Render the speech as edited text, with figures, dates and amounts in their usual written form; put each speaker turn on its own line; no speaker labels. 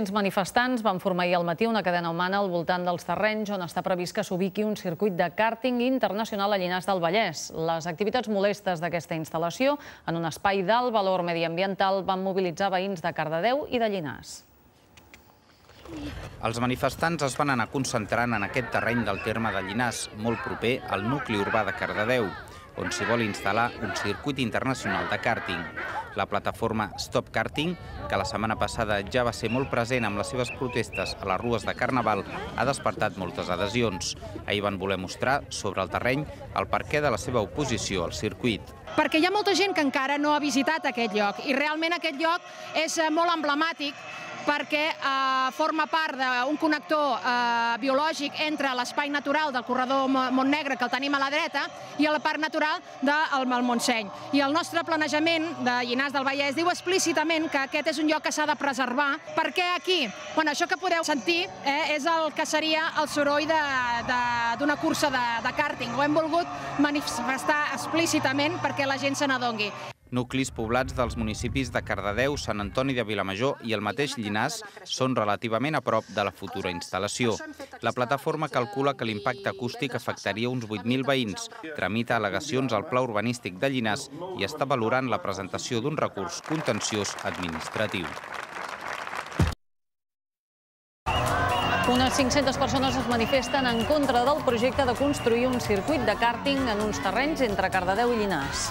Els manifestants van formar ahir al matí una cadena humana al voltant dels terrenys on està previst que s'ubiqui un circuit de càrting internacional a Llinars del Vallès. Les activitats molestes d'aquesta instal·lació, en un espai d'alt valor mediambiental, van mobilitzar veïns de Cardedeu i de Llinars.
Els manifestants es van anar concentrant en aquest terreny del terme de Llinars, molt proper al nucli urbà de Cardedeu, on s'hi vol instal·lar un circuit internacional de càrting. La plataforma Stop Karting, que la setmana passada ja va ser molt present amb les seves protestes a les rues de Carnaval, ha despertat moltes adhesions. Ahir van voler mostrar sobre el terreny el perquè de la seva oposició al circuit.
Perquè hi ha molta gent que encara no ha visitat aquest lloc i realment aquest lloc és molt emblemàtic perquè forma part d'un connector biològic entre l'espai natural del corredor Montnegre, que el tenim a la dreta, i la part natural del Montseny. I el nostre planejament de Llinars del Vallès diu explícitament que aquest és un lloc que s'ha de preservar, perquè aquí, això que podeu sentir, és el que seria el soroll d'una cursa de càrting. Ho hem volgut manifestar explícitament perquè la gent se n'adongui.
Nuclis poblats dels municipis de Cardedeu, Sant Antoni de Vilamajor i el mateix Llinars són relativament a prop de la futura instal·lació. La plataforma calcula que l'impacte acústic afectaria uns 8.000 veïns, tramita al·legacions al Pla Urbanístic de Llinars i està valorant la presentació d'un recurs contenciós administratiu.
Unes 500 persones es manifesten en contra del projecte de construir un circuit de càrting en uns terrenys entre Cardedeu i Llinars.